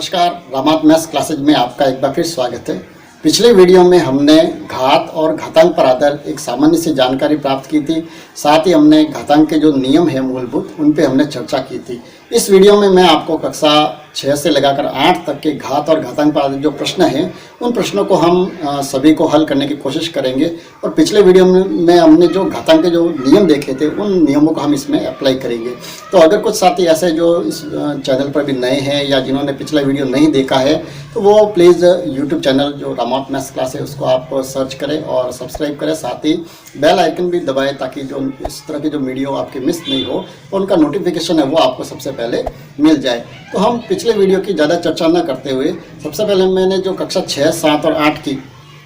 नमस्कार, रामात maths classes में आपका एक बार फिर स्वागत है। पिछले वीडियो में हमने घात और घातांक पर आधारित एक सामान्य सी जानकारी प्राप्त की थी। साथ ही हमने घातांक के जो नियम है मूलभूत, उन पे हमने चर्चा की थी। इस वीडियो में मैं आपको कक्षा 6 से लगाकर 8 तक के घात और घातांक पर आधारित जो प्रश्न हैं, उन प्रश्नों को हम सभी को हल करने की कोशिश करेंगे। और पिछले वीडियो में हमने जो घातांक के जो नियम देखे थे, उन नियमों को हम इसमें अप्लाई करेंगे। तो अगर कुछ साथी ऐसे जो इस चैनल पर भी नए हैं या जिन्होंने पिछला वीडियो नहीं देखा है, तो वो प्लीज़ यूट्यूब चैनल जो रामात मैथ्स क्लास है उसको आप सर्च करें और सब्सक्राइब करें। साथ ही बेल आइकन भी दबाएं ताकि जो इस तरह की जो वीडियो आपके मिस नहीं हो, तो उनका नोटिफिकेशन है वो आपको सबसे पहले मिल जाए। तो हम पिछले वीडियो की ज़्यादा चर्चा न करते हुए सबसे पहले मैंने जो कक्षा 6, 7 और 8 की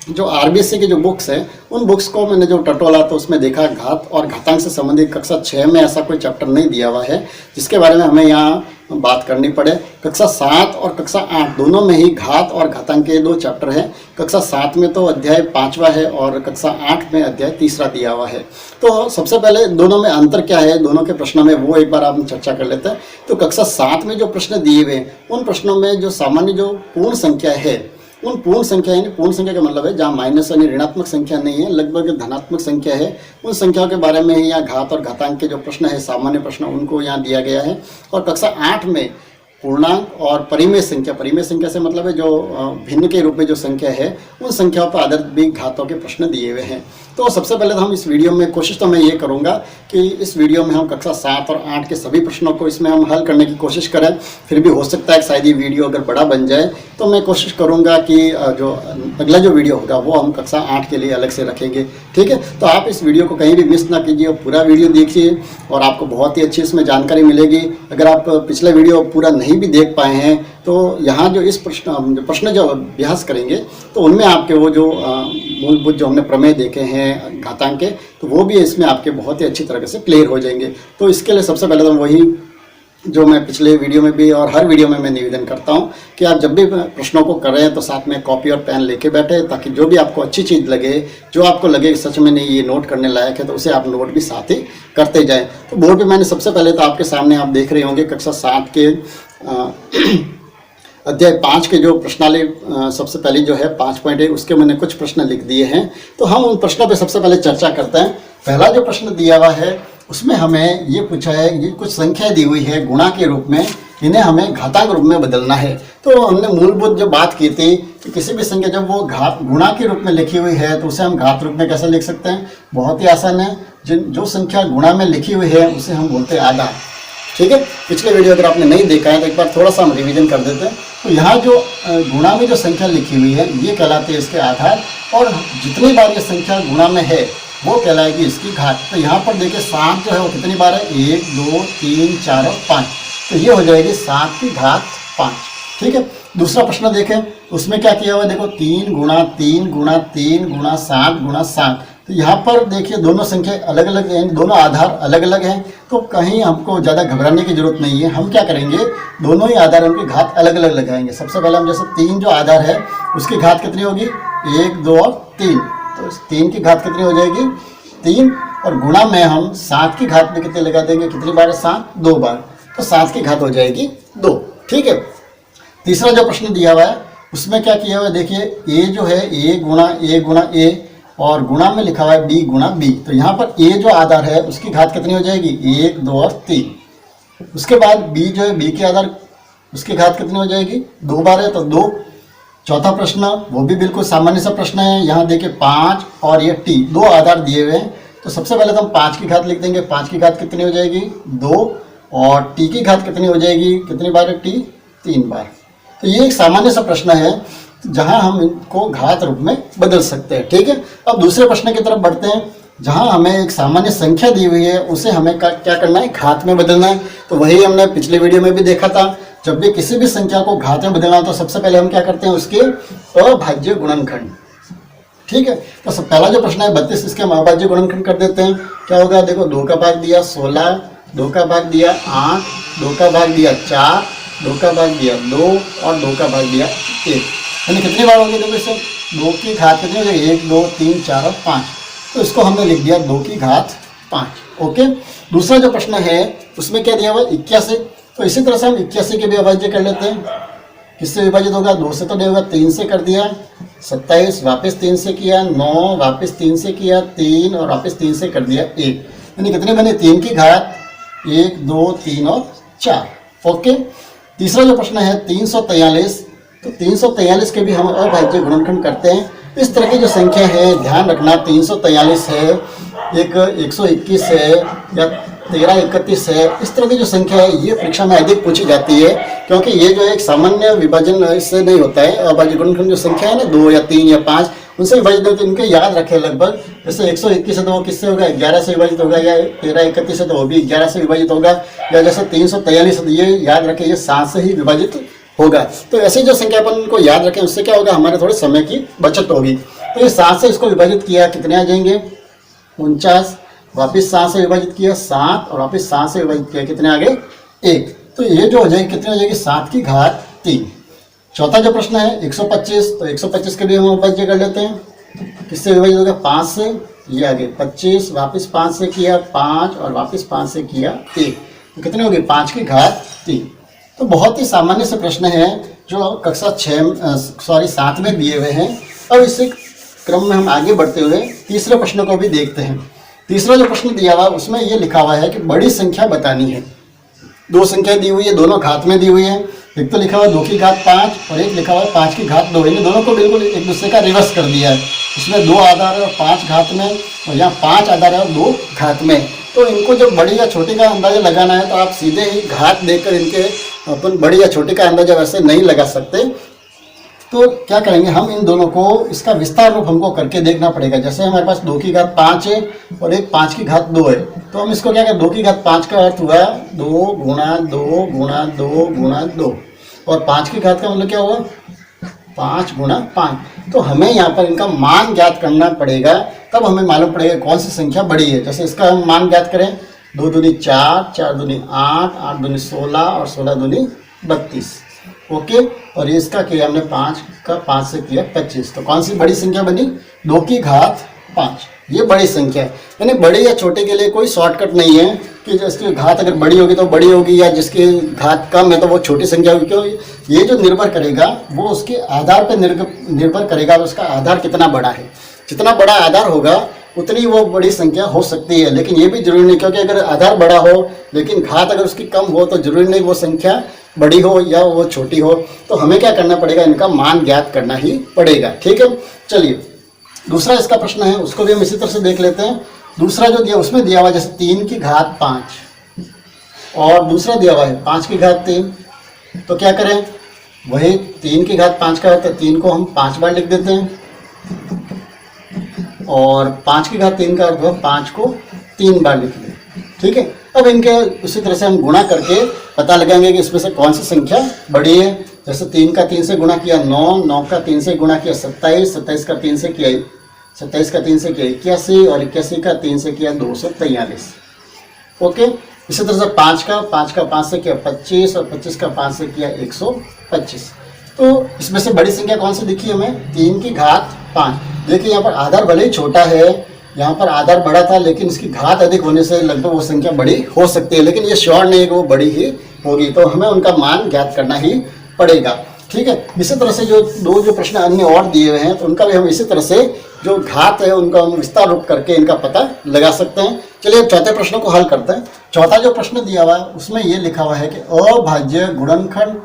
जो आरबीएससी की जो बुक्स है, उन बुक्स को मैंने जो टटोला तो उसमें देखा घात और घातांक से संबंधित कक्षा 6 में ऐसा कोई चैप्टर नहीं दिया हुआ है जिसके बारे में हमें यहाँ बात करनी पड़े। कक्षा 7 और कक्षा 8 दोनों में ही घात और घातांक के 2 चैप्टर हैं। कक्षा 7 में तो अध्याय 5वां है और कक्षा 8 में अध्याय 3 दिया हुआ है। तो सबसे पहले दोनों में अंतर क्या है, दोनों के प्रश्नों में, वो एक बार आप चर्चा कर लेते हैं। तो कक्षा 7 में जो प्रश्न दिए हुए हैं, उन प्रश्नों में जो सामान्य जो पूर्ण संख्या है, उन पूर्ण संख्या यानी पूर्ण संख्या का मतलब है जहाँ माइनस यानी ऋणात्मक संख्या नहीं है, लगभग धनात्मक संख्या है, उन संख्याओं के बारे में ही यहाँ घात और घातांक के जो प्रश्न है, सामान्य प्रश्न, उनको यहाँ दिया गया है। और कक्षा 8 में पूर्णांक और परिमेय संख्या से मतलब है जो भिन्न के रूप में जो संख्या है, उन संख्याओं पर आधारित भी घातों के प्रश्न दिए हुए हैं। तो सबसे पहले तो हम इस वीडियो में कोशिश तो मैं ये करूँगा कि इस वीडियो में हम कक्षा 7 और 8 के सभी प्रश्नों को इसमें हम हल करने की कोशिश करें। फिर भी हो सकता है कि शायद ये वीडियो अगर बड़ा बन जाए, तो मैं कोशिश करूँगा कि जो अगला जो वीडियो होगा वो हम कक्षा 8 के लिए अलग से रखेंगे। ठीक है, तो आप इस वीडियो को कहीं भी मिस ना कीजिए, पूरा वीडियो देखिए और आपको बहुत ही अच्छी इसमें जानकारी मिलेगी। अगर आप पिछला वीडियो पूरा नहीं भी देख पाए हैं, तो यहाँ जो इस प्रश्न जो अभ्यास करेंगे, तो उनमें आपके वो जो मूलभूत जो हमने प्रमेय देखे हैं घातांक के, तो वो भी इसमें आपके बहुत ही अच्छी तरह से क्लियर हो जाएंगे। तो इसके लिए सबसे पहले तो वही जो मैं पिछले वीडियो में भी और हर वीडियो में मैं निवेदन करता हूँ कि आप जब भी प्रश्नों को कर रहे हैं तो साथ में कॉपी और पेन लेके बैठे, ताकि जो भी आपको अच्छी चीज़ लगे, जो आपको लगे सच में नहीं ये नोट करने लायक है, तो उसे आप नोट भी साथ ही करते जाएं। तो बोर्ड पे मैंने सबसे पहले तो आपके सामने आप देख रहे होंगे कक्षा 7 के अध्याय 5 के जो प्रश्नावली सबसे पहले जो है 5.1, उसके मैंने कुछ प्रश्न लिख दिए हैं। तो हम उन प्रश्नों पे सबसे पहले चर्चा करते हैं। पहला जो प्रश्न दिया हुआ है उसमें हमें ये पूछा है, ये कुछ संख्या दी हुई है गुणा के रूप में, इन्हें हमें घातांक रूप में बदलना है। तो हमने मूलभूत जो बात की थी कि किसी भी संख्या जब वो गुणा के रूप में लिखी हुई है तो उसे हम घात रूप में कैसे लिख सकते हैं। बहुत ही आसान है, जो संख्या गुणा में लिखी हुई है उसे हम बोलते हैं आधार। ठीक है, पिछले वीडियो अगर आपने नहीं देखा है तो एक बार थोड़ा सा हम रिवीजन कर देते हैं। तो यहाँ जो गुणा में जो संख्या लिखी हुई है, ये कहलाते हैं इसके आधार, और जितनी बार ये संख्या गुणा में है वो कहलाएगी इसकी घात। तो यहाँ पर देखिए 7 जो है वो कितनी बार है, 1, 2, 3, 4 और 5, तो ये हो जाएगी 7 की घात 5। ठीक है, दूसरा प्रश्न देखें, उसमें क्या किया हुआ है, देखो 3 गुणा 3 गुणा 3 गुणा 7 गुणा 7। तो यहाँ पर देखिए दोनों संख्या अलग अलग हैं, दोनों आधार अलग अलग हैं, तो कहीं हमको ज़्यादा घबराने की जरूरत नहीं है। हम क्या करेंगे, दोनों ही आधार उनकी घात अलग अलग लगाएंगे। सबसे पहले हम जैसे 3 जो आधार है उसकी घात कितनी होगी, 1, 2 और 3, तो 3 की घात कितनी हो जाएगी 3, और गुणा में हम 7 की घात में कितने लगा देंगे, कितनी बार है 7, 2 बार, तो 7 की घात हो जाएगी 2। ठीक है, तीसरा जो प्रश्न दिया हुआ है उसमें क्या किया हुआ है, देखिए a जो है a गुणा a और गुणा में लिखा हुआ है b गुणा b। तो यहाँ पर a जो आधार है उसकी घात कितनी हो जाएगी, 1, 2 और 3। उसके बाद b जो है b के आधार, उसकी घात कितनी हो जाएगी, 2 बार है तो 2। चौथा प्रश्न वो भी बिल्कुल सामान्य सा प्रश्न है। यहाँ देखिए 5 और ये t, 2 आधार दिए हुए हैं। तो सबसे पहले तो हम 5 की घात लिख देंगे। 5 की घात कितनी हो जाएगी, 2, और t की घात कितनी हो जाएगी, कितनी बार है t, 3 बार। तो ये एक सामान्य सा प्रश्न है जहां हम इनको घात रूप में बदल सकते हैं। ठीक है, अब दूसरे प्रश्न की तरफ बढ़ते हैं, जहां हमें एक सामान्य संख्या दी हुई है उसे हमें क्या करना है, घात में बदलना है। तो वही हमने पिछले वीडियो में भी देखा था, जब भी किसी भी संख्या को घात में बदलना हो तो सबसे पहले हम क्या करते हैं, उसके अभाज्य गुणनखंड। ठीक है, तो पहला जो प्रश्न है 32, इसके हम अभाज्य गुणनखंड कर देते हैं। क्या होगा, देखो 2 का भाग दिया 16, 2 का भाग दिया 8, 2 का भाग दिया 4, 2 का भाग दिया 2 और 2 का भाग दिया 1। यानी कितनी बार होगी, देखो इससे 2 की घात कितनी हो जाएगी, 1, 2, 3, 4 और 5। तो इसको हमने लिख दिया 2 की घात 5। ओके, दूसरा जो प्रश्न है उसमें क्या दिया हुआ है, 81। तो इसी तरह से हम 81 के भी अभाज्य कर लेते हैं। किससे विभाजित होगा, 2 से तो नहीं होगा, 3 से कर दिया, 27 वापस 3 से किया, 9 वापस 3 से किया, 3 और वापस 3 से कर दिया 1, यानी कितने बने 3 की घात 1 2 3 और 4। ओके, तीसरा जो प्रश्न है 343, तो 343 के भी हम अभाज्य गुणनखंड करते हैं। इस तरह की जो संख्या है ध्यान रखना, 343 है, एक 121 है या 1331 है, इस तरह की जो संख्या है ये परीक्षा में अधिक पूछी जाती है, क्योंकि ये जो एक सामान्य विभाजन इससे नहीं होता है। अभाज्य गुणनखंड जो संख्या है ना 2 या 3 या 5 उनसे विभाजित होते, इनके याद रखें लगभग। जैसे 121 है तो वो किससे होगा, 11 से विभाजित होगा, या 1331 है तो वो भी 11 से विभाजित होगा, या जैसे 343 है तो ये याद रखें ये 7 से ही विभाजित होगा। तो ऐसे जो संख्या अपन को याद रखें उससे क्या होगा, हमारे थोड़े समय की बचत होगी। तो ये 7 से इसको विभाजित किया, कितने आ जाएंगे 49, वापिस 7 से विभाजित किया 7 और वापिस 7 से विभाजित किया, कितने आ गए 1। तो ये जो हो जाएगी कितने हो जाएगी 7 की घात 3। चौथा जो प्रश्न है 125, तो 125 के भी हम अभाज्य कर लेते हैं। किससे विभाजित होगा, 5 से, ये आ गए 25, वापिस 5 से किया 5 और वापिस 5 से किया 1, तो कितने हो गए 5 की घात 3। तो बहुत ही सामान्य से प्रश्न है जो कक्षा 7 में दिए हुए हैं। अब इसी क्रम में हम आगे बढ़ते हुए तीसरे प्रश्न को भी देखते हैं। तीसरा जो प्रश्न दिया हुआ उसमें ये लिखा हुआ है कि बड़ी संख्या बतानी है। 2 संख्या दी हुई है, दोनों घात में दी हुई है। एक तो लिखा हुआ 2 की घात 5 और एक लिखा हुआ 5 की घात 2। इन दोनों को बिल्कुल एक दूसरे का रिवर्स कर दिया है। इसमें 2 आधार है और 5 घात में, और यहाँ 5 आधार है और 2 घात में। तो इनको जब बड़ी या छोटी का अंदाजा लगाना है तो आप सीधे ही घात देखकर इनके अपन बड़ी या छोटी का अंदाजा वैसे नहीं लगा सकते। तो क्या करेंगे हम, इन दोनों को इसका विस्तार रूप हमको करके देखना पड़ेगा। जैसे हमारे पास 2 की घात 5 है और एक 5 की घात 2 है, तो हम इसको क्या करें, 2 की घात 5 का अर्थ हुआ 2 गुणा 2 गुणा 2 गुणा 2, और 5 की घात का मतलब क्या हुआ 5 गुणा 5। तो हमें यहाँ पर इनका मान ज्ञात करना पड़ेगा, तब हमें मालूम पड़ेगा कौन सी संख्या बड़ी है। जैसे इसका हम मान ज्ञात करें, 2 दूनी 4, 4 दूनी 8, 8 दूनी 16 और 16 दूनी 32। ओके, और इसका किया हमने 5 का 5 से किया 25। तो कौन सी बड़ी संख्या बनी, 2 की घात 5। ये बड़ी संख्या है। यानी बड़े या छोटे के लिए कोई शॉर्टकट नहीं है कि जिसकी घात अगर बड़ी होगी तो बड़ी होगी, या जिसकी घात कम है तो वो छोटी संख्या होगी। क्यों, ये जो निर्भर करेगा वो उसके आधार पर निर्भर करेगा, उसका आधार कितना बड़ा है। जितना बड़ा आधार होगा उतनी वो बड़ी संख्या हो सकती है, लेकिन ये भी जरूरी नहीं, क्योंकि अगर आधार बड़ा हो लेकिन घात अगर उसकी कम हो तो जरूरी नहीं वो संख्या बड़ी हो या वो छोटी हो। तो हमें क्या करना पड़ेगा, इनका मान ज्ञात करना ही पड़ेगा। ठीक है, चलिए दूसरा इसका प्रश्न है उसको भी हम इसी तरह से देख लेते हैं। दूसरा जो दिया उसमें दिया हुआ जैसे 3 की घात 5 और दूसरा दिया हुआ है 5 की घात 3। तो क्या करें, वही 3 की घात 5 का अर्थ है 3 को हम 5 बार लिख देते हैं, और 5 की घात 3 का अर्थ है 5 को 3 बार लिख दें। ठीक है, अब इनके उसी तरह से हम गुणा करके पता लगाएंगे कि इसमें से कौन सी संख्या बड़ी है। जैसे 3 का 3 से गुणा किया 9, 9 का 3 से गुणा किया 27, 27 का 3 से किया 27 का 3 से किया 81 और 81 का 3 से किया 243। ओके, इसी तरह से 5 का 5 से किया 25 और 25 का 5 से किया 125। तो इसमें से बड़ी संख्या कौन सी दिखी हमें, 3 की घात 5। देखिए यहाँ पर आधार भले ही छोटा है, यहाँ पर आधार बड़ा था, लेकिन इसकी घात अधिक होने से लगभग वो संख्या बड़ी हो सकती है, लेकिन ये श्योर नहीं है कि वो बड़ी ही होगी। तो हमें उनका मान ज्ञात करना ही पड़ेगा। ठीक है, इसी तरह से जो प्रश्न अन्य और दिए हुए हैं तो उनका भी हम इसी तरह से जो घात है उनका हम विस्तार रूप करके इनका पता लगा सकते हैं। चलिए अब चौथे प्रश्न को हल करते हैं। चौथा जो प्रश्न दिया हुआ है उसमें ये लिखा हुआ है कि अभाज्य गुणनखंड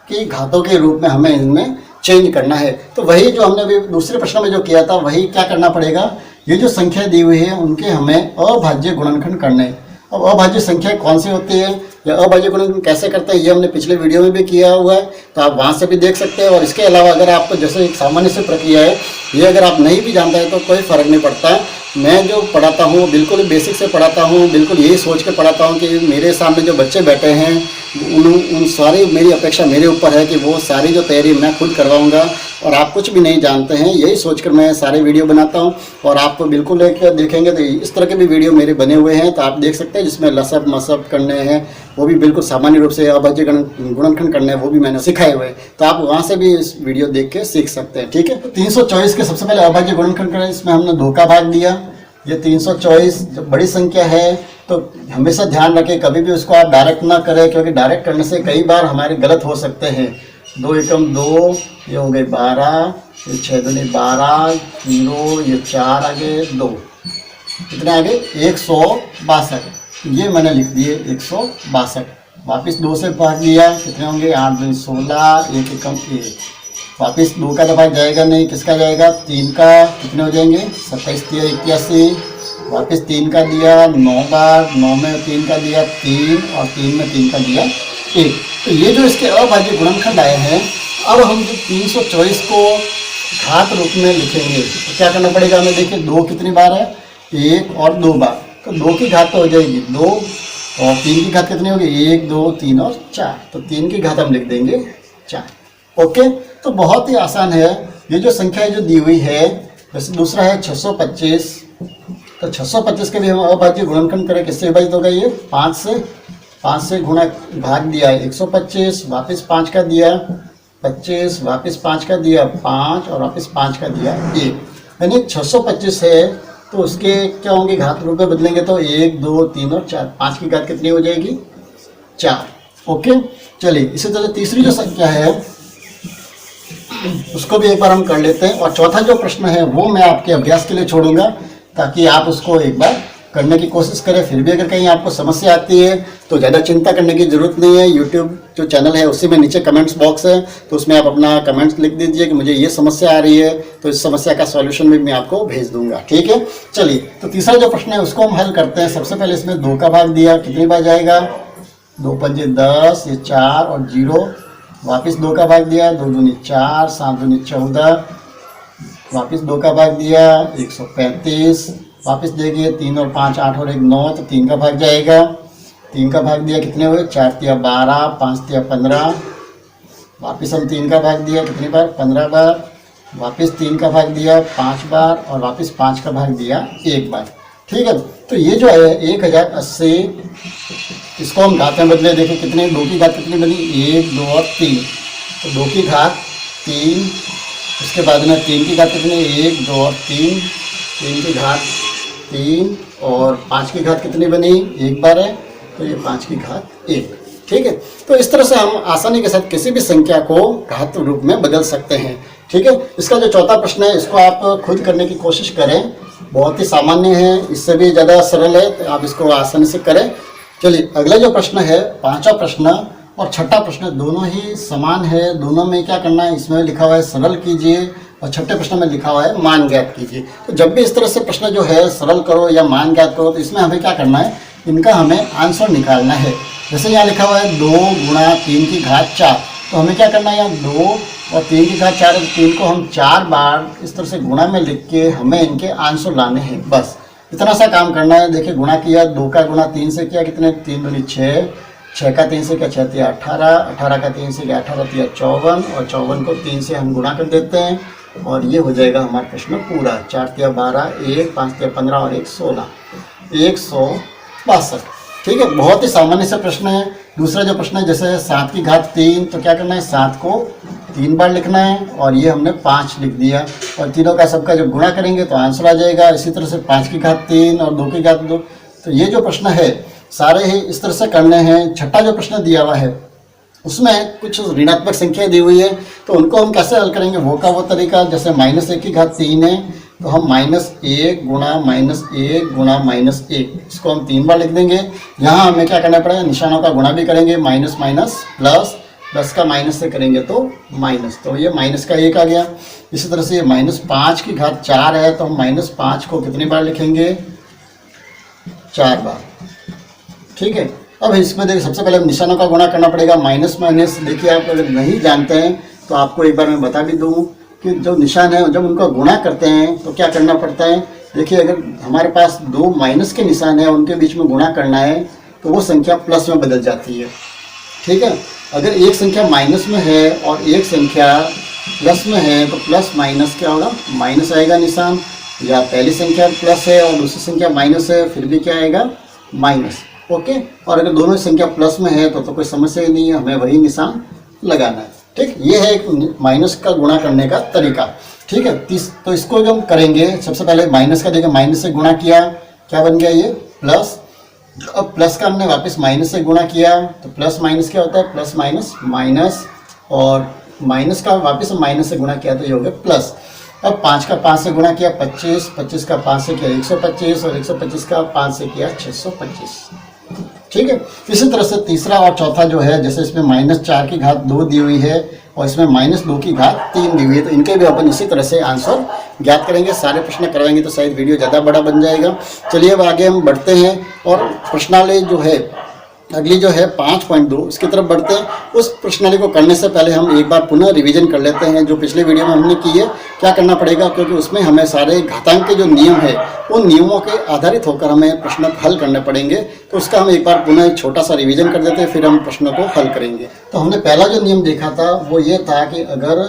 की घातों के रूप में हमें इनमें चेंज करना है। तो वही जो हमने अभी दूसरे प्रश्न में जो किया था वही क्या करना पड़ेगा, ये जो संख्या दी हुई है उनके हमें अभाज्य गुणनखंड करने हैं। अब अभाज्य संख्या कौन सी होती है या अभाज्य गुणनखंड कैसे करते हैं ये हमने पिछले वीडियो में भी किया हुआ है, तो आप वहाँ से भी देख सकते हैं। और इसके अलावा अगर आपको जैसे एक सामान्य से प्रक्रिया है ये अगर आप नहीं भी जानते हैं तो कोई फ़र्क नहीं पड़ता है। मैं जो पढ़ाता हूँ बिल्कुल बेसिक से पढ़ाता हूँ, बिल्कुल यही सोच के पढ़ाता हूँ कि मेरे सामने जो बच्चे बैठे हैं उन सारी मेरी अपेक्षा मेरे ऊपर है कि वो सारी जो तैयारी मैं खुद करवाऊँगा, और आप कुछ भी नहीं जानते हैं यही सोचकर मैं सारे वीडियो बनाता हूँ। और आपको बिल्कुल एक देखेंगे तो इस तरह के भी वीडियो मेरे बने हुए हैं, तो आप देख सकते हैं जिसमें लसब मसब करने हैं वो भी बिल्कुल सामान्य रूप से अभाज्य गुणनखंड करने हैं वो भी मैंने सिखाए हुए हैं, तो आप वहाँ से भी इस वीडियो देख के सीख सकते हैं। ठीक है, 324 के सबसे पहले अभाज्य गुणनखंड करें, इसमें हमने 2 का भाग दिया। ये 324 जब बड़ी संख्या है तो हमेशा ध्यान रखें कभी भी उसको आप डायरेक्ट ना करें, क्योंकि डायरेक्ट करने से कई बार हमारे गलत हो सकते हैं। 2 एकम 2, ये हो गए 12, ये 6 दूनी 12, 0, ये 4 आ गए 2, कितने आ गए 162। ये मैंने लिख दिए 162। वापस 2 से भाग दिया, कितने होंगे 8 दूनी 16, 1 एकम 1। वापस 2 का तो भाग जाएगा नहीं, किसका जाएगा 3 का, कितने हो जाएंगे 27 3 81। वापस 3 का दिया 9 बार, 9 में 3 का दिया 3 और 3 में 3 का दिया 1। तो ये जो इसके अभाज्य गुणनखंड आए हैं, अब हम जो 324 को घात रूप में लिखेंगे तो क्या करना पड़ेगा हमें। देखिए 2 कितनी बार है, 1 और 2 बार, तो 2 की घात तो हो जाएगी 2 और 3 की घात कितनी होगी 1 2 3 और 4, तो 3 की घात हम लिख देंगे 4। ओके, तो बहुत ही आसान है। ये जो संख्या जो दी हुई है, वैसे दूसरा है 625, तो 625 के भी हम अभाज्य गुणनखंड करें, किससे विभाजित होगा ये 5 से गुणा भाग दिया है 125, वापस 5 का दिया 25, वापस 5 का दिया 5 और वापस 5 का दिया 1, यानी 625 है तो उसके क्या होंगे घात रूप में बदलेंगे तो 1 2 3 और 4, 5 की घात कितनी हो जाएगी 4। ओके, चलिए इसी तरह तीसरी जो संख्या है उसको भी एक बार हम कर लेते हैं, और चौथा जो प्रश्न है वो मैं आपके अभ्यास के लिए छोड़ूंगा ताकि आप उसको एक बार करने की कोशिश करें। फिर भी अगर कहीं आपको समस्या आती है तो ज़्यादा चिंता करने की ज़रूरत नहीं है। यूट्यूब जो चैनल है उसी में नीचे कमेंट्स बॉक्स है, तो उसमें आप अपना कमेंट्स लिख दीजिए कि मुझे ये समस्या आ रही है, तो इस समस्या का सॉल्यूशन भी मैं आपको भेज दूंगा। ठीक है, चलिए तो तीसरा जो प्रश्न है उसको हम हल करते हैं। सबसे पहले इसमें 2 का भाग दिया, कितनी बार जाएगा 2 पंजे 10, ये 4 और 0, वापस 2 का भाग दिया 2 दूनी 4, 7 दूनी 14, वापस 2 का भाग दिया 135, वापस देखिए 3 और 5 8 और 1 9, तो 3 का भाग जाएगा, 3 का भाग दिया कितने हुए 4 तिया 12, 5 तिया 15, वापस हम 3 का भाग दिया कितनी बार 15 बार, वापस 3 का भाग दिया 5 बार और वापस 5 का भाग दिया 1 बार। ठीक है, तो ये जो है 1080, इसको हम घात में बदले, देखिए कितने 2 की घात कितनी बनी 1 2 और 3, तो 2 की घात 3, उसके बाद में 3 की घात कितनी 1 2 और 3, 3 की घात 3 और 5 की घात कितनी बनी 1 बार है, तो ये 5 की घात 1। ठीक है, तो इस तरह से हम आसानी के साथ किसी भी संख्या को घात रूप में बदल सकते हैं। ठीक है, इसका जो चौथा प्रश्न है इसको आप खुद करने की कोशिश करें, बहुत ही सामान्य है, इससे भी ज़्यादा सरल है, तो आप इसको आसानी से करें। चलिए अगला जो प्रश्न है, पांचवा प्रश्न और छठा प्रश्न दोनों ही समान है। दोनों में क्या करना है, इसमें लिखा हुआ है सरल कीजिए और छठे प्रश्न में लिखा हुआ है मान ज्ञात कीजिए। तो जब भी इस तरह से प्रश्न जो है सरल करो या मान ज्ञात करो, तो इसमें हमें क्या करना है, इनका हमें आंसर निकालना है। जैसे यहाँ लिखा हुआ है 2 गुणा 3 की घात 4, तो हमें क्या करना है, यहाँ 2 और 3 की घात 4 है, 3 को हम 4 बार इस तरह से गुणा में लिख के हमें इनके आंसर लाने हैं, बस इतना सा काम करना है। देखिए गुणा किया, 2 का गुणा 3 से किया कितने 3 दूनी 6, 6 का 3 से किया 6 तिया 18, 18 का 3 से किया 18 तिया 54 और 54 को 3 से हम गुणा कर देते हैं और ये हो जाएगा हमारा प्रश्न पूरा। 4 तिया 12, 1 5 तिया 15 और 1 16, 162। ठीक है, बहुत ही सामान्य सा प्रश्न है। दूसरा जो प्रश्न है जैसे 7 की घात 3, तो क्या करना है 7 को 3 बार लिखना है और ये हमने 5 लिख दिया और तीनों का सबका जब गुणा करेंगे तो आंसर आ जाएगा। इसी तरह से 5 की घात 3 और 2 की घात 2, तो ये जो प्रश्न है सारे ही इस तरह से करने हैं। छठा जो प्रश्न दिया हुआ है उसमें कुछ ऋणात्मक संख्या दी हुई है, तो उनको हम कैसे हल करेंगे वो का वो तरीका। जैसे -1 की घात 3 है, तो हम -1 गुणा -1 गुणा -1, इसको हम 3 बार लिख देंगे। यहाँ हमें क्या करना पड़ेगा, निशानों का गुणा भी करेंगे, माइनस माइनस प्लस, प्लस का माइनस से करेंगे तो माइनस, तो ये माइनस का 1 आ गया। इसी तरह से ये -5 की घात 4 है, तो हम -5 को कितनी बार लिखेंगे 4 बार। ठीक है, अब इसमें देखिए सबसे पहले निशानों का गुणा करना पड़ेगा, माइनस माइनस। देखिए आप अगर नहीं जानते हैं तो आपको एक बार मैं बता भी दूँ कि जो निशान है जब उनका गुणा करते हैं तो क्या करना पड़ता है। देखिए अगर हमारे पास 2 माइनस के निशान है, उनके बीच में गुणा करना है तो वो संख्या प्लस में बदल जाती है। ठीक है, अगर एक संख्या माइनस में है और एक संख्या प्लस में है तो प्लस माइनस क्या होगा, माइनस आएगा निशान, या पहली संख्या प्लस है और दूसरी संख्या माइनस है फिर भी क्या आएगा माइनस। ओके, और अगर दोनों संख्या प्लस में है तो कोई समस्या ही नहीं है, हमें वही निशान लगाना है। ठीक, ये है एक माइनस का गुणा करने का तरीका। ठीक है, तो इसको जो हम करेंगे सबसे पहले माइनस का देखिए, माइनस से गुणा किया क्या बन गया ये प्लस। अब प्लस का हमने वापस माइनस से गुणा किया तो प्लस माइनस क्या होता है, प्लस माइनस माइनस, और माइनस का वापस माइनस से गुणा किया तो ये हो गया प्लस। अब 5 का 5 से गुणा किया 25, 25 का 5 से किया 125 और 125 का 5 से किया 625। ठीक है, इसी तरह से तीसरा और चौथा जो है, जैसे इसमें -4 की घात 2 दी हुई है और इसमें -2 की घात 3 दी हुई है, तो इनके भी अपन इसी तरह से आंसर ज्ञात करेंगे। सारे प्रश्न करवाएंगे तो शायद वीडियो ज़्यादा बड़ा बन जाएगा। चलिए अब आगे हम बढ़ते हैं और प्रश्नावली जो है अगली जो है 5.2 उसकी तरफ बढ़ते हैं। उस प्रश्नावली को करने से पहले हम एक बार पुनः रिवीजन कर लेते हैं जो पिछले वीडियो में हमने की है। क्या करना पड़ेगा, क्योंकि उसमें हमें सारे घातांक के जो नियम है उन नियमों के आधारित होकर हमें प्रश्न हल करने पड़ेंगे। तो उसका हम एक बार पुनः एक छोटा सा रिवीजन कर देते हैं, फिर हम प्रश्नों को हल करेंगे। तो हमने पहला जो नियम देखा था वो ये था कि अगर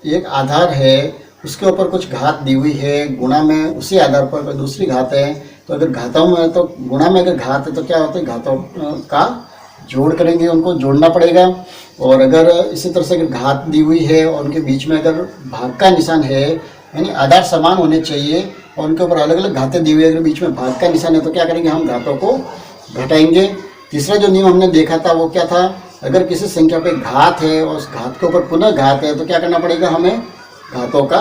एक आधार है उसके ऊपर कुछ घात दी हुई है, गुणा में उसी आधार पर कोई दूसरी घात है, तो अगर घातों में तो गुणा में अगर घात है तो क्या होता है, घातों का जोड़ करेंगे, उनको जोड़ना पड़ेगा। और अगर इसी तरह से अगर घात दी हुई है और उनके बीच में अगर भाग का निशान है, यानी आधार समान होने चाहिए और उनके ऊपर अलग अलग घातें दी हुई है, अगर बीच में भाग का निशान है तो क्या करेंगे, हम घातों को घटाएंगे। तीसरा जो नियम हमने देखा था वो क्या था, अगर किसी संख्या पे घात है और उस घात के ऊपर पुनः घात है तो क्या करना पड़ेगा, हमें घातों का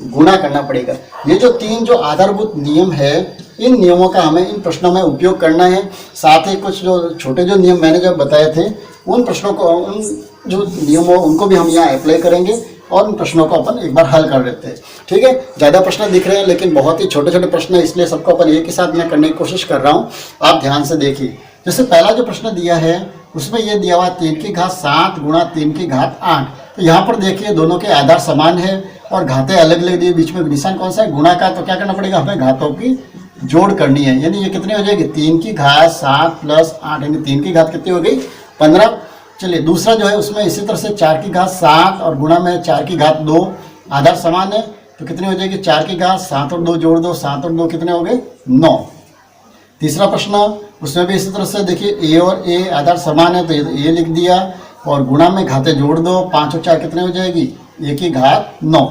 गुणा करना पड़ेगा। ये जो 3 जो आधारभूत नियम है, इन नियमों का हमें इन प्रश्नों में उपयोग करना है। साथ ही कुछ जो छोटे जो नियम मैंने जब बताए थे उन प्रश्नों को, उन जो नियमों उनको भी हम यहाँ अप्लाई करेंगे और उन प्रश्नों को अपन एक बार हल कर लेते हैं। ठीक है, ज़्यादा प्रश्न दिख रहे हैं लेकिन बहुत ही छोटे छोटे प्रश्न है, इसलिए सबको अपन एक ही साथ मैं करने की कोशिश कर रहा हूँ। आप ध्यान से देखिए। जैसे पहला जो प्रश्न दिया है उसमें यह दिया हुआ 3 की घात 7 गुणा 3 की घात 8। तो यहाँ पर देखिए दोनों के आधार समान है और घातें अलग अलग दी, बीच में निशान कौन सा है, गुणा का। तो क्या करना पड़ेगा, हमें घातों की जोड़ करनी है। यानी ये कितनी हो जाएगी, 3 की घात 7 प्लस 8, यानी 3 की घात कितनी हो गई, 15। चलिए दूसरा जो है उसमें इसी तरह से 4 की घात 7 और गुणा में 4 की घात 2, आधार समान है तो कितनी हो जाएगी, 4 की घात 7 और 2 जोड़ दो, 7 और 2 कितने हो गए, 9। तीसरा प्रश्न उसमें भी इसी तरह से देखिए ए और ए आधार समान है तो ए लिख दिया और गुणा में घातें जोड़ दो, 5 और 4 कितने हो जाएगी, 1 की घात 9।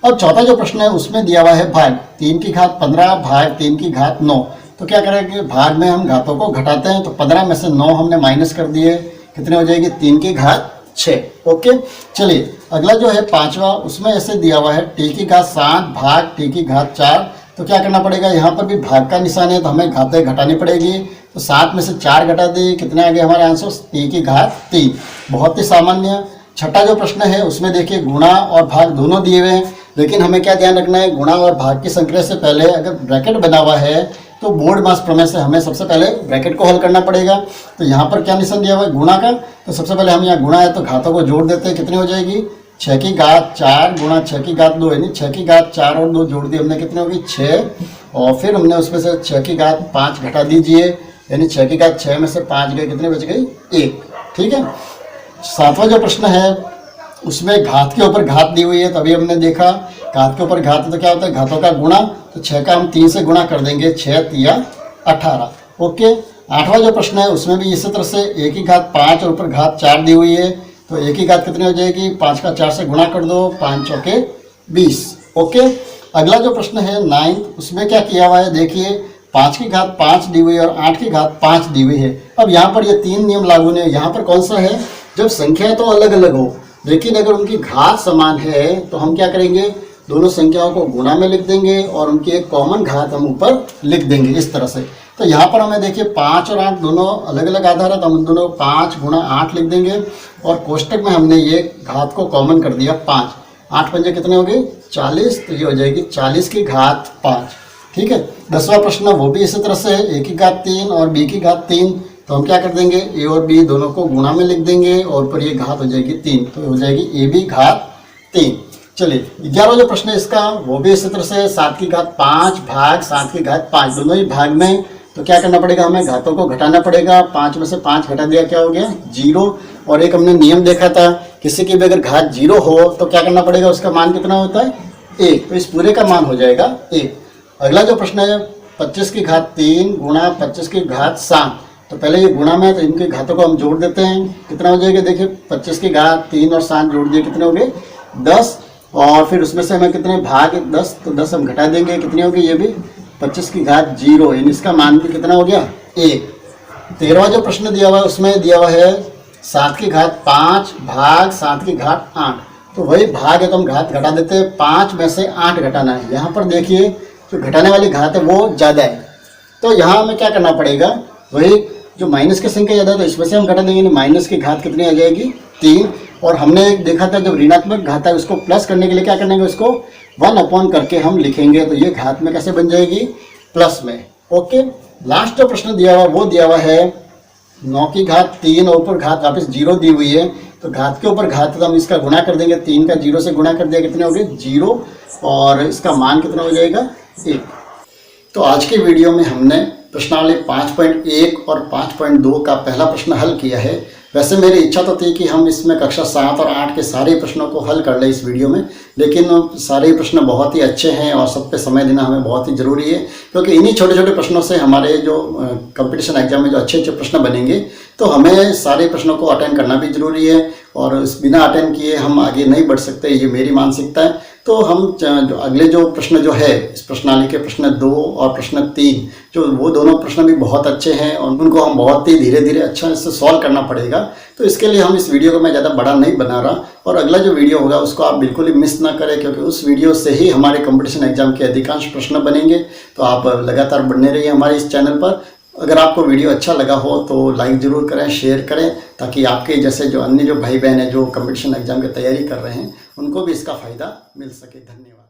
और चौथा जो प्रश्न है उसमें दिया हुआ है भाग, 3 की घात 15 भाग 3 की घात 9। तो क्या करेंगे, भाग में हम घातों को घटाते हैं तो 15 में से 9 हमने माइनस कर दिए, कितने हो जाएगी, 3 की घात 6। ओके, चलिए अगला जो है पांचवा, उसमें ऐसे दिया हुआ है t की घात 7 भाग t की घात 4। तो क्या करना पड़ेगा, यहाँ पर भी भाग का निशान है तो हमें घातें घटानी पड़ेगी। तो 7 में से 4 घटा दी, कितने आ गए हमारे आंसर, t की घात 3। बहुत ही सामान्य। छठा जो प्रश्न है उसमें देखिए गुणा और भाग दोनों दिए हुए हैं, लेकिन हमें क्या ध्यान रखना है, गुणा और भाग की संक्रिया से पहले अगर ब्रैकेट बना हुआ है तो बोर्ड मास प्रमेय से हमें सबसे पहले ब्रैकेट को हल करना पड़ेगा। तो यहाँ पर क्या निशान दिया हुआ है, गुणा का। तो सबसे पहले हम यहाँ गुणा है तो घातों को जोड़ देते हैं, कितनी हो जाएगी, 6 की घात 4 गुणा 6 की घात 2, यानी 6 की घात 4 और 2 जोड़ दिए हमने, कितने होगी 6। और फिर हमने उसमें से 6 की घात 5 घटा दीजिए, यानी 6 की घात 6 में से 5 गए, कितने बच गई, 1। ठीक है। सातवां जो प्रश्न है उसमें घात के ऊपर घात दी हुई है, तभी हमने देखा घात के ऊपर घात है तो क्या होता है, घातों का गुणा। तो 6 का हम 3 से गुणा कर देंगे, 6 तिया 18। ओके। आठवां जो प्रश्न है उसमें भी इसी तरह से 1 की घात 5 और ऊपर घात 4 दी हुई है, तो 1 की घात कितनी हो जाएगी, 5 का 4 से गुणा कर दो, 5 चौके 20। ओके। अगला जो प्रश्न है 9, उसमें क्या किया हुआ है, देखिए 5 की घात 5 दी हुई है और 8 की घात 5 दी हुई है। अब यहाँ पर ये 3 नियम लागू नहीं है। यहाँ पर कौन सा है, जब संख्याएं तो अलग अलग हो लेकिन अगर उनकी घात समान है तो हम क्या करेंगे, दोनों संख्याओं को गुणा में लिख देंगे और उनकी एक कॉमन घात हम ऊपर लिख देंगे इस तरह से। तो यहाँ पर हमें देखिए 5 और 8 दोनों अलग अलग आधार है तो हम दोनों 5 गुणा 8 लिख देंगे और कोष्टक में हमने ये घात को कॉमन कर दिया 5। 8 पंजे कितने हो गए, 40। तो ये हो जाएगी 40 की घात 5। ठीक है। 10वां प्रश्न वो भी इसी तरह से है, a की घात 3 और b की घात 3। तो हम क्या कर देंगे, a और b दोनों को गुणा में लिख देंगे और ऊपर ये घात हो जाएगी 3, तो हो जाएगी ab घात 3। चलिए 11वां जो प्रश्न है इसका वो भी इसी तरह से 7 की घात 5 भाग 7 की घात 5, दोनों ही भाग में। तो क्या करना पड़ेगा, हमें घातों को घटाना पड़ेगा। 5 में से 5 घटा दिया, क्या हो गया 0। और एक हमने नियम देखा था, किसी की भी अगर घात 0 हो तो क्या करना पड़ेगा, उसका मान कितना होता है 1, तो इस पूरे का मान हो जाएगा 1। अगला जो प्रश्न है 25 की घात 3 गुणा 25 की घात 7। तो पहले ये गुणा में है तो इनके घातों को हम जोड़ देते हैं, कितना हो जाएगा, देखिए 25 की घात 3 और 7 जोड़ दिए, कितने हो गए 10। और फिर उसमें से हमें कितने भाग 10, तो 10 हम घटा देंगे, कितनी होगी, ये भी 25 की घात 0, यानी इसका मान भी कितना हो गया 1। 13वां जो प्रश्न दिया हुआ है उसमें दिया हुआ है 7 की घात 5 भाग 7 की घात 8। तो वही भाग है तो हम घात घटा देते हैं। 5 में से 8 घटाना है। यहाँ पर देखिए जो घटाने वाली घात है वो ज़्यादा है, तो यहाँ हमें क्या करना पड़ेगा, वही जो माइनस की संख्या ज़्यादा है तो इसमें से हम घटा देंगे। माइनस की घात कितनी आ जाएगी, 3। और हमने देखा था जब ऋणात्मक घात है उसको प्लस करने के लिए क्या करेंगे, उसको 1 करके हम लिखेंगे, तो ये घात में कैसे बन जाएगी, प्लस में। ओके, लास्ट जो प्रश्न दिया हुआ वो दिया हुआ है 9 की घात 3 और ऊपर घात वापस 0 दी हुई है, तो घात के ऊपर घात तो हम इसका गुणा कर देंगे। 3 का 0 से गुणा कर दिया, कितने हो गए 0, और इसका मान कितना हो जाएगा 1। तो आज के वीडियो में हमने प्रश्नावली 5.1 और 5.2 का पहला प्रश्न हल किया है। वैसे मेरी इच्छा तो थी कि हम इसमें कक्षा 7 और 8 के सारे प्रश्नों को हल कर लें इस वीडियो में, लेकिन सारे प्रश्न बहुत ही अच्छे हैं और सब पे समय देना हमें बहुत ही ज़रूरी है, क्योंकि इन्हीं छोटे छोटे प्रश्नों से हमारे जो कंपटीशन एग्जाम में जो अच्छे अच्छे प्रश्न बनेंगे, तो हमें सारे प्रश्नों को अटेंड करना भी ज़रूरी है, और इस बिना अटेंड किए हम आगे नहीं बढ़ सकते, ये मेरी मानसिकता है। तो हम जो अगले जो प्रश्न जो है इस प्रश्नावली के प्रश्न 2 और प्रश्न 3, जो वो दोनों प्रश्न भी बहुत अच्छे हैं और उनको हम बहुत ही धीरे धीरे अच्छा से सॉल्व करना पड़ेगा। तो इसके लिए हम इस वीडियो को मैं ज़्यादा बड़ा नहीं बना रहा, और अगला जो वीडियो होगा उसको आप बिल्कुल ही मिस ना करें, क्योंकि उस वीडियो से ही हमारे कंपटीशन एग्जाम के अधिकांश प्रश्न बनेंगे। तो आप लगातार बने रहिए हमारे इस चैनल पर। अगर आपको वीडियो अच्छा लगा हो तो लाइक ज़रूर करें, शेयर करें, ताकि आपके जैसे जो अन्य जो भाई बहन हैं जो कंपटीशन एग्जाम की तैयारी कर रहे हैं उनको भी इसका फ़ायदा मिल सके। धन्यवाद।